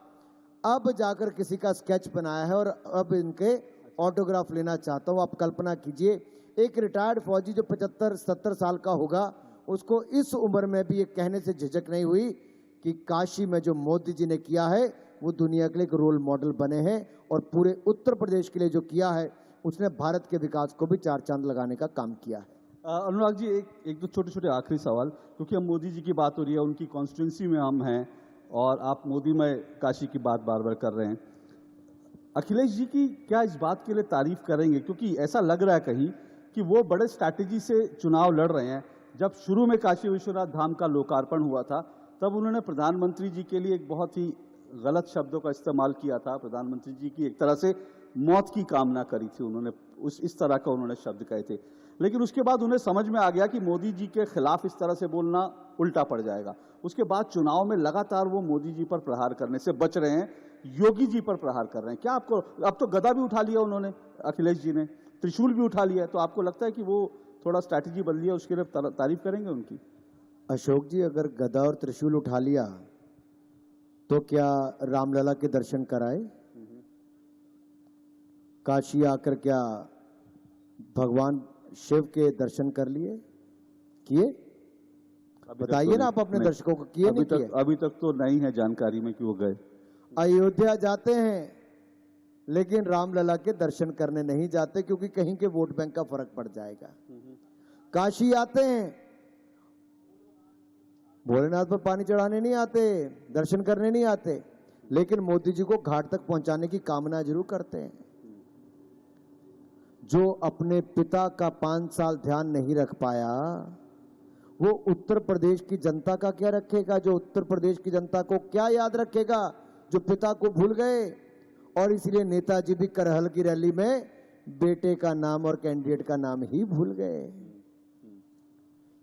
B: अब जाकर किसी का स्केच बनाया है और अब इनके ऑटोग्राफ लेना चाहता हूं। आप कल्पना कीजिए एक रिटायर्ड फौजी जो 75-70 साल का होगा, उसको इस उम्र में भी ये कहने से झिझक नहीं हुई कि काशी में जो मोदी जी ने किया है वो दुनिया के लिए एक रोल मॉडल बने हैं, और पूरे उत्तर प्रदेश के लिए जो किया है उसने भारत के विकास को भी 4 चांद लगाने का काम किया है।
A: अनुराग जी, एक दो छोटे छोटे आखिरी सवाल, क्योंकि हम मोदी जी की बात हो रही है, उनकी कॉन्स्टिट्यूंसी में हम हैं और आप मोदी में काशी की बात बार बार कर रहे हैं। अखिलेश जी की क्या इस बात के लिए तारीफ करेंगे? क्योंकि ऐसा लग रहा है कहीं कि वो बड़े स्ट्रैटेजी से चुनाव लड़ रहे हैं। जब शुरू में काशी विश्वनाथ धाम का लोकार्पण हुआ था तब उन्होंने प्रधानमंत्री जी के लिए एक बहुत ही गलत शब्दों का इस्तेमाल किया था। प्रधानमंत्री जी की एक तरह से मौत की कामना करी थी उन्होंने, इस तरह का उन्होंने शब्द कहे थे। लेकिन उसके बाद उन्हें समझ में आ गया कि मोदी जी के खिलाफ इस तरह से बोलना उल्टा पड़ जाएगा। उसके बाद चुनाव में लगातार वो मोदी जी पर प्रहार करने से बच रहे हैं, योगी जी पर प्रहार कर रहे हैं। क्या आपको, अब तो गदा भी उठा लिया उन्होंने, अखिलेश जी ने त्रिशूल भी उठा लिया है, तो आपको लगता है कि वो थोड़ा स्ट्रैटेजी बदली है, उसके लिए तारीफ करेंगे उनकी?
B: अशोक जी, अगर गदा और त्रिशूल उठा लिया तो क्या रामलला के दर्शन कराए? काशी आकर क्या भगवान शिव के दर्शन कर लिए? किए? बताइए ना आप अपने दर्शकों को, किए नहीं किए?
A: अभी तक तो नहीं है जानकारी में कि वो गए।
B: अयोध्या जाते हैं लेकिन रामलला के दर्शन करने नहीं जाते, क्योंकि कहीं के वोट बैंक का फर्क पड़ जाएगा। काशी आते हैं, भोलेनाथ पर पानी चढ़ाने नहीं आते, दर्शन करने नहीं आते, लेकिन मोदी जी को घाट तक पहुंचाने की कामना जरूर करते हैं। जो अपने पिता का 5 साल ध्यान नहीं रख पाया वो उत्तर प्रदेश की जनता का क्या रखेगा? जो उत्तर प्रदेश की जनता को क्या याद रखेगा जो पिता को भूल गए? और इसलिए नेताजी भी करहल की रैली में बेटे का नाम और कैंडिडेट का नाम ही भूल गए।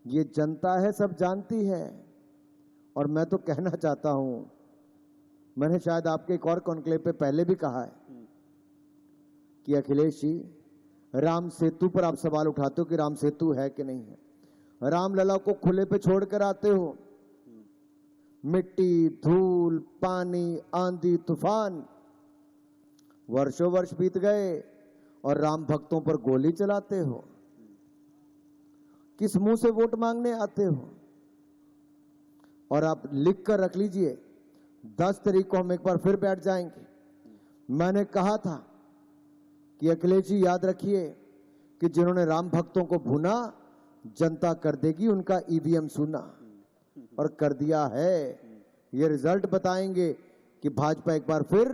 B: ये जनता है, सब जानती है। और मैं तो कहना चाहता हूं, मैंने शायद आपके एक और कॉन्क्लेव पे पहले भी कहा है कि अखिलेश जी, राम सेतु पर आप सवाल उठाते हो कि राम सेतु है कि नहीं है। रामलला को खुले पे छोड़कर आते हो, मिट्टी, धूल, पानी, आंधी, तूफान, वर्षों वर्ष बीत गए और राम भक्तों पर गोली चलाते हो। किस मुंह से वोट मांगने आते हो? और आप लिख कर रख लीजिए, 10 तारीख को हम एक बार फिर बैठ जाएंगे। मैंने कहा था कि अखिलेश जी याद रखिए कि जिन्होंने राम भक्तों को भूना, जनता कर देगी उनका ईवीएम सुना, और कर दिया है। ये रिजल्ट बताएंगे कि भाजपा एक बार फिर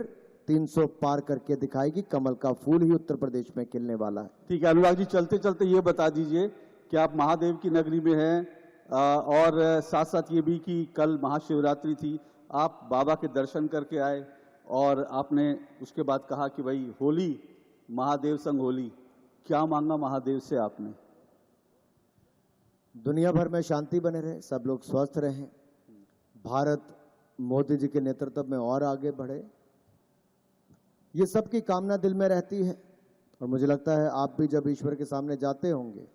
B: 300 पार करके दिखाएगी। कमल का फूल ही उत्तर प्रदेश में खिलने वाला है।
A: ठीक है अनुराग जी, चलते चलते ये बता दीजिए कि आप महादेव की नगरी में हैं और साथ साथ ये भी कि कल महाशिवरात्रि थी, आप बाबा के दर्शन करके आए और आपने उसके बाद कहा कि भाई होली महादेव संग होली, क्या मांगा महादेव से आपने?
B: दुनिया भर में शांति बने रहे, सब लोग स्वस्थ रहें, भारत मोदी जी के नेतृत्व में और आगे बढ़े, ये सबकी कामना दिल में रहती है। और मुझे लगता है आप भी जब ईश्वर के सामने जाते होंगे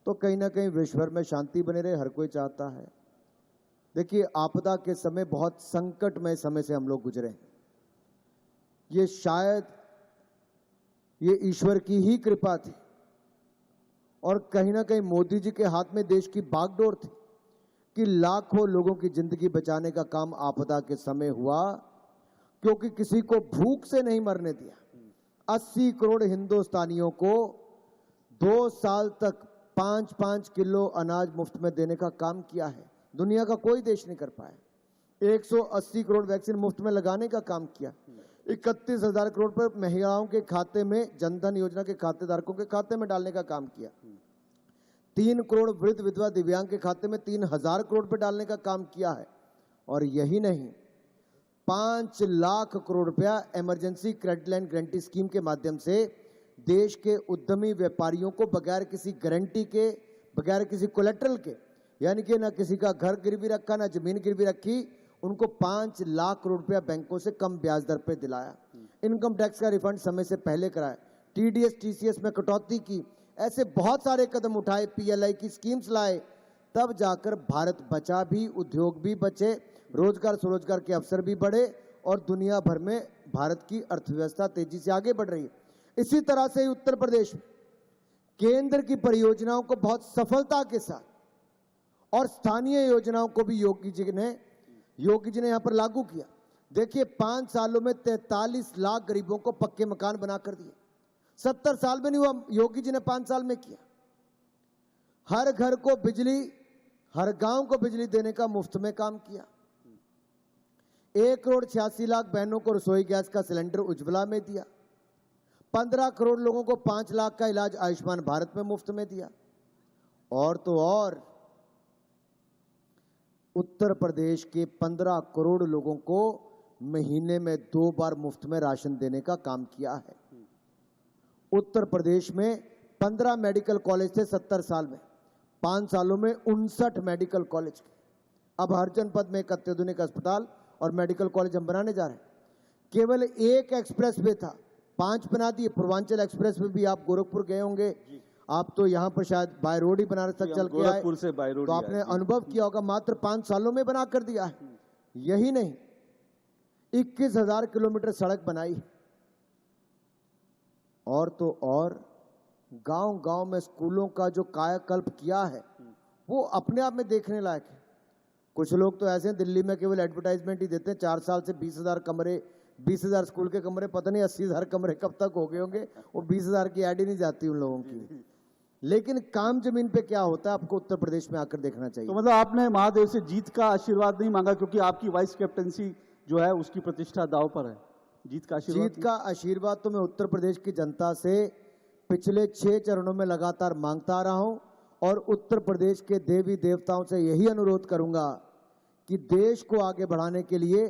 B: तो कहीं ना कहीं विश्व में शांति बने रहे, हर कोई चाहता है। देखिए, आपदा के समय बहुत संकटमय समय से हम लोग गुजरे हैं। ये शायद ये ईश्वर की ही कृपा थी और कहीं ना कहीं मोदी जी के हाथ में देश की बागडोर थी कि लाखों लोगों की जिंदगी बचाने का काम आपदा के समय हुआ, क्योंकि किसी को भूख से नहीं मरने दिया। 80 करोड़ हिंदुस्तानियों को 2 साल तक 5-5 किलो अनाज मुफ्त में देने का काम किया है, दुनिया का कोई देश नहीं कर पाया। 180 करोड़ वैक्सीन मुफ्त में लगाने का काम किया। 31,000 करोड़ पर महिलाओं के खाते में, जनधन योजना के खातेधारकों के खाते में डालने का काम किया। 3 करोड़ वृद्ध विधवा दिव्यांग के खाते में 3,000 करोड़ पर डालने का काम किया है। और यही नहीं, 5 लाख करोड़ रुपया emergency credit line guarantee scheme के माध्यम से देश के उद्यमी व्यापारियों को बगैर किसी गारंटी के, बगैर किसी कोलेट्रल के, यानी कि ना किसी का घर गिरवी रखा ना जमीन गिरवी रखी, उनको 5 लाख करोड़ रुपया बैंकों से कम ब्याज दर पे दिलाया। इनकम टैक्स का रिफंड समय से पहले कराया, टीडीएस टीसीएस में कटौती की, ऐसे बहुत सारे कदम उठाए, पीएलआई की स्कीम्स लाए, तब जाकर भारत बचा भी, उद्योग भी बचे, रोजगार स्वरोजगार के अवसर भी बढ़े और दुनिया भर में भारत की अर्थव्यवस्था तेजी से आगे बढ़ रही है। इसी तरह से उत्तर प्रदेश में केंद्र की परियोजनाओं को बहुत सफलता के साथ और स्थानीय योजनाओं को भी योगी जी ने यहां पर लागू किया। देखिए, 5 सालों में 43 लाख गरीबों को पक्के मकान बनाकर दिए। 70 साल में नहीं हुआ, योगी जी ने 5 साल में किया। हर घर को बिजली, हर गांव को बिजली देने का मुफ्त में काम किया। 1 करोड़ 86 लाख बहनों को रसोई गैस का सिलेंडर उज्ज्वला में दिया। 15 करोड़ लोगों को 5 लाख का इलाज आयुष्मान भारत में मुफ्त में दिया। और तो और उत्तर प्रदेश के 15 करोड़ लोगों को महीने में 2 बार मुफ्त में राशन देने का काम किया है। उत्तर प्रदेश में 15 मेडिकल कॉलेज थे 70 साल में, 5 सालों में 59 मेडिकल कॉलेज। अब हर जनपद में एक अत्याधुनिक अस्पताल और मेडिकल कॉलेज हम बनाने जा रहे हैं। केवल एक एक्सप्रेस वे था, 5 बना दिए। पूर्वांचल एक्सप्रेस वे भी, आप गोरखपुर गए होंगे, आप तो यहाँ पर शायद बाय रोड ही बनारस तक चल के आए,
A: से बाय रोड
B: तो आपने अनुभव किया होगा, मात्र 5 सालों में बना कर दिया है। यही नहीं, 21,000 किलोमीटर सड़क बनाई। और तो और गांव गांव में स्कूलों का जो कायाकल्प किया है वो अपने आप में देखने लायक है। कुछ लोग तो ऐसे हैं, दिल्ली में केवल एडवर्टाइजमेंट ही देते हैं। 4 साल से 20,000 कमरे, 20,000 स्कूल के कमरे, पता नहीं 80,000 कमरे कब तक हो गए होंगे, वो 20,000 की ऐड ही नहीं जाती उन लोगों की। लेकिन काम जमीन पे क्या होता है, आपको उत्तर प्रदेश में आकर देखना चाहिए।
A: तो मतलब आपने महादेव से जीत का आशीर्वाद नहीं मांगा, क्योंकि आपकी वाइस कैप्टनसी जो है उसकी प्रतिष्ठा दांव पर है। जीत का
B: आशीर्वाद तो मैं उत्तर प्रदेश की जनता से पिछले 6 चरणों में लगातार मांगता आ रहा हूं और उत्तर प्रदेश के देवी देवताओं से यही अनुरोध करूंगा कि देश को आगे बढ़ाने के लिए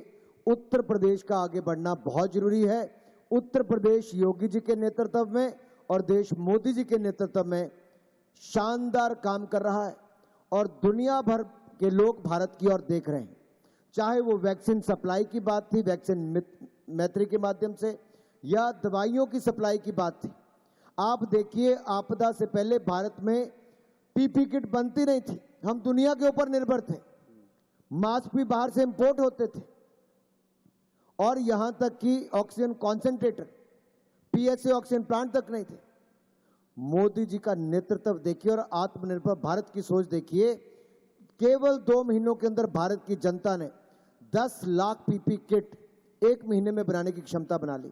B: उत्तर प्रदेश का आगे बढ़ना बहुत जरूरी है। उत्तर प्रदेश योगी जी के नेतृत्व में और देश मोदी जी के नेतृत्व में शानदार काम कर रहा है और दुनिया भर के लोग भारत की ओर देख रहे हैं। चाहे वो वैक्सीन सप्लाई की बात थी, वैक्सीन मैत्री के माध्यम से, या दवाइयों की सप्लाई की बात थी। आप देखिए, आपदा से पहले भारत में पीपी किट बनती नहीं थी, हम दुनिया के ऊपर निर्भर थे। मास्क भी बाहर से इंपोर्ट होते थे और यहां तक कि oxygen concentrator, PSA oxygen plant तक नहीं थे। मोदी जी का नेतृत्व देखिए और आत्मनिर्भर भारत की सोच देखिए। केवल 2 महीनों के अंदर भारत की जनता ने 10 लाख पीपी किट 1 महीने में बनाने की क्षमता बना ली।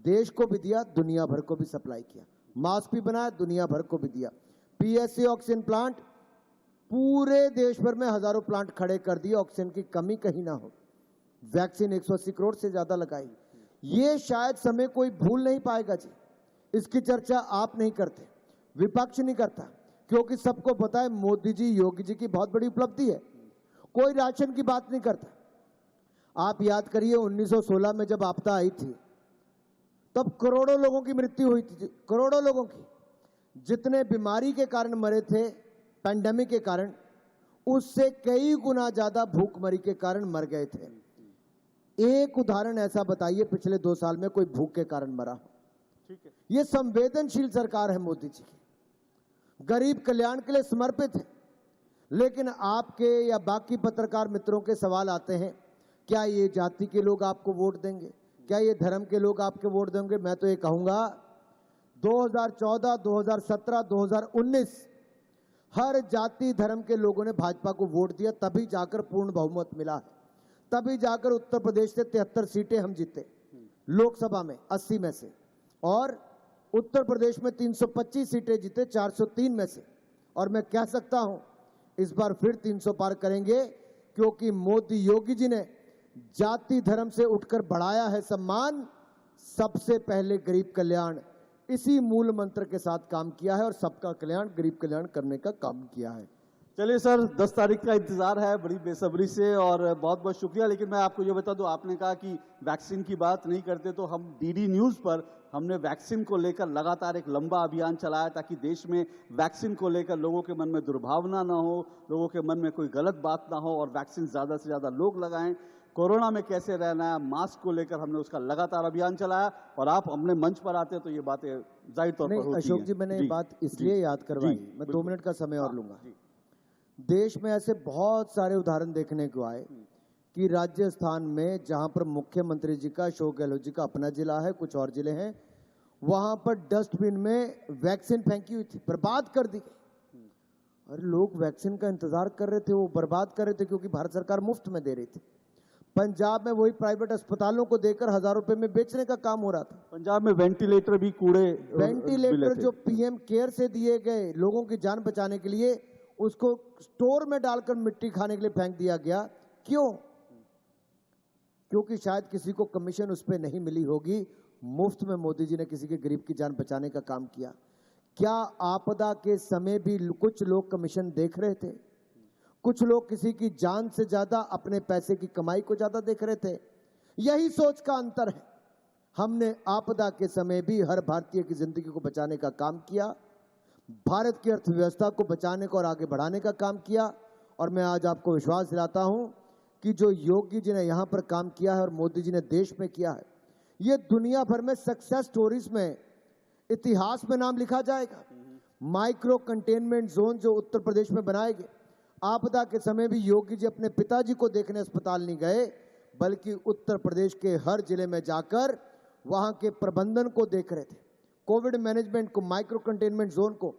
B: देश को भी दिया, दुनिया भर को भी सप्लाई किया। मास्क भी बनाया, दुनिया भर को भी दिया। पीएसए ऑक्सीजन प्लांट, पूरे देश भर में हजारों प्लांट खड़े कर दिए, ऑक्सीजन की कमी कहीं ना हो। वैक्सीन 180 करोड़ से ज्यादा लगाई। ये शायद समय कोई भूल नहीं पाएगा जी। इसकी चर्चा आप नहीं करते, विपक्ष नहीं करता, क्योंकि सबको पता है मोदी जी, योगी जी की बहुत बड़ी उपलब्धि है। कोई राशन की बात नहीं करता। आप याद करिए 1916 में जब आपदा आई थी, तब करोड़ों लोगों की मृत्यु हुई थी, करोड़ों लोगों की। जितने बीमारी के कारण मरे थे, पैंडेमिक के कारण, उससे कई गुना ज्यादा भूखमरी के कारण मर गए थे। एक उदाहरण ऐसा बताइए पिछले 2 साल में कोई भूख के कारण मरा हो।
A: ठीक है,
B: ये संवेदनशील सरकार है मोदी जी की, गरीब कल्याण के लिए समर्पित है। लेकिन आपके या बाकी पत्रकार मित्रों के सवाल आते हैं, क्या ये जाति के लोग आपको वोट देंगे, क्या ये धर्म के लोग आपके वोट देंगे? मैं तो ये कहूंगा 2014, 2017, 2019 हर जाति धर्म के लोगों ने भाजपा को वोट दिया, तभी जाकर पूर्ण बहुमत मिला है, तभी जाकर उत्तर प्रदेश से 73 सीटें हम जीते, लोकसभा में 80 में से, और उत्तर प्रदेश में 325 सीटें जीते 403 में से। और मैं कह सकता हूं इस बार फिर 300 पार करेंगे, क्योंकि मोदी योगी जी ने जाति धर्म से उठकर बढ़ाया है सम्मान, सबसे पहले गरीब कल्याण, इसी मूल मंत्र के साथ काम किया है और सबका कल्याण, गरीब कल्याण करने का काम किया है।
A: चलिए सर, 10 तारीख का इंतजार है बड़ी बेसब्री से, और बहुत बहुत शुक्रिया। लेकिन मैं आपको ये बता दूं, आपने कहा कि वैक्सीन की बात नहीं करते, तो हम डीडी न्यूज पर हमने वैक्सीन को लेकर लगातार एक लंबा अभियान चलाया, ताकि देश में वैक्सीन को लेकर लोगों के मन में दुर्भावना ना हो, लोगों के मन में कोई गलत बात ना हो, और वैक्सीन ज्यादा से ज्यादा लोग लगाएं। कोरोना में कैसे रहना है, मास्क को लेकर हमने उसका लगातार अभियान चलाया, और आप अपने मंच पर आते तो ये बातें जाहिर तौर पर होती हैं।
B: अशोक जी, मैंने ये बात इसलिए याद करवाई, मैं 2 मिनट का समय और लूंगा। देश में ऐसे बहुत सारे उदाहरण देखने को आए कि राजस्थान में, जहां पर मुख्यमंत्री जी का, अशोक गहलोत जी का अपना जिला है, कुछ और जिले हैं, वहां पर डस्टबिन में वैक्सीन फेंकी हुई थी, बर्बाद कर दी गई। अरे लोग वैक्सीन का इंतजार कर रहे थे, वो बर्बाद कर रहे थे, क्योंकि भारत सरकार मुफ्त में दे रही थी। पंजाब में वही प्राइवेट अस्पतालों को देकर हजारों रुपए में बेचने का काम हो रहा था।
A: पंजाब में वेंटिलेटर भी कूड़े,
B: वेंटिलेटर जो पीएम केयर से दिए गए लोगों की जान बचाने के लिए, उसको स्टोर में डालकर मिट्टी खाने के लिए फेंक दिया गया। क्यों? क्योंकि शायद किसी को कमीशन उस पर नहीं मिली होगी। मुफ्त में मोदी जी ने किसी के गरीब की जान बचाने का काम किया। क्या आपदा के समय भी कुछ लोग कमीशन देख रहे थे? कुछ लोग किसी की जान से ज्यादा अपने पैसे की कमाई को ज्यादा देख रहे थे। यही सोच का अंतर है। हमने आपदा के समय भी हर भारतीय की जिंदगी को बचाने का काम किया, भारत की अर्थव्यवस्था को बचाने को और आगे बढ़ाने का काम किया। और मैं आज आपको विश्वास दिलाता हूं कि जो योगी जी ने यहां पर काम किया है और मोदी जी ने देश में किया है, ये दुनिया भर में सक्सेस स्टोरीज में, इतिहास में नाम लिखा जाएगा। माइक्रो कंटेनमेंट जोन जो उत्तर प्रदेश में बनाए गए, आपदा के समय भी योगी जी अपने पिताजी को देखने अस्पताल नहीं गए, बल्कि उत्तर प्रदेश के हर जिले में जाकर वहां के प्रबंधन को देख रहे थे। कोविड मैनेजमेंट को, माइक्रो कंटेनमेंट जोन को,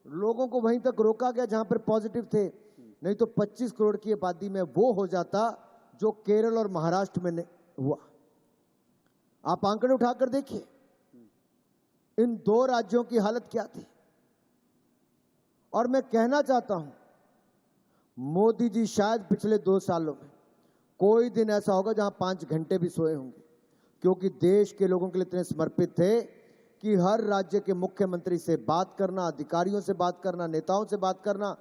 B: लोगों को वहीं तक रोका गया जहां पर पॉजिटिव थे, नहीं तो 25 करोड़ की आबादी में वो हो जाता जो केरल और महाराष्ट्र में हुआ। आप आंकड़े उठाकर देखिए, इन 2 राज्यों की हालत क्या थी। और मैं कहना चाहता हूं, मोदी जी शायद पिछले 2 सालों में कोई दिन ऐसा होगा जहां 5 घंटे भी सोए होंगे, क्योंकि देश के लोगों के लिए इतने समर्पित थे कि हर राज्य के मुख्यमंत्री से बात करना, अधिकारियों से बात करना, नेताओं से बात करना,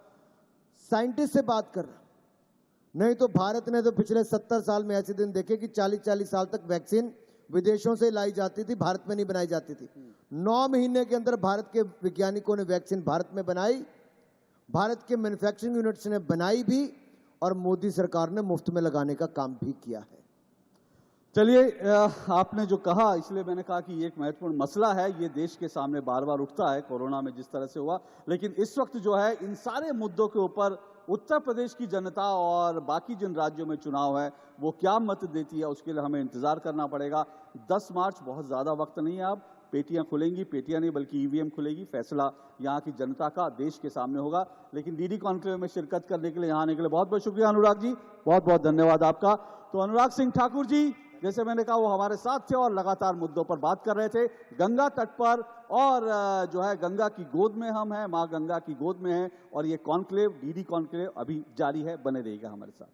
B: साइंटिस्ट से बात करना। नहीं तो भारत ने तो पिछले 70 साल में ऐसे दिन देखे कि 40-40 साल तक वैक्सीन विदेशों से लाई जाती थी, भारत में नहीं बनाई जाती थी। 9 महीने के अंदर भारत के वैज्ञानिकों ने वैक्सीन भारत में बनाई, भारत के मैन्युफैक्चरिंग यूनिट्स ने बनाई भी, और मोदी सरकार ने मुफ्त में लगाने का काम भी किया है।
A: चलिए, आपने जो कहा, इसलिए मैंने कहा कि ये एक महत्वपूर्ण मसला है, ये देश के सामने बार बार उठता है, कोरोना में जिस तरह से हुआ। लेकिन इस वक्त जो है, इन सारे मुद्दों के ऊपर उत्तर प्रदेश की जनता और बाकी जिन राज्यों में चुनाव है वो क्या मत देती है, उसके लिए हमें इंतजार करना पड़ेगा। 10 मार्च बहुत ज्यादा वक्त नहीं है। अब पेटियां खुलेंगी, पेटियां नहीं बल्कि ईवीएम खुलेगी, फैसला यहाँ की जनता का देश के सामने होगा। लेकिन डीडी कॉन्क्लेव में शिरकत करने के लिए, यहाँ आने के लिए बहुत बहुत शुक्रिया अनुराग जी, बहुत बहुत धन्यवाद आपका। तो अनुराग सिंह ठाकुर जी, जैसे मैंने कहा, वो हमारे साथ थे और लगातार मुद्दों पर बात कर रहे थे, गंगा तट पर, और जो है गंगा की गोद में हम हैं, मां गंगा की गोद में हैं, और ये कॉन्क्लेव, डीडी कॉन्क्लेव अभी जारी है। बने रहिएगा हमारे साथ।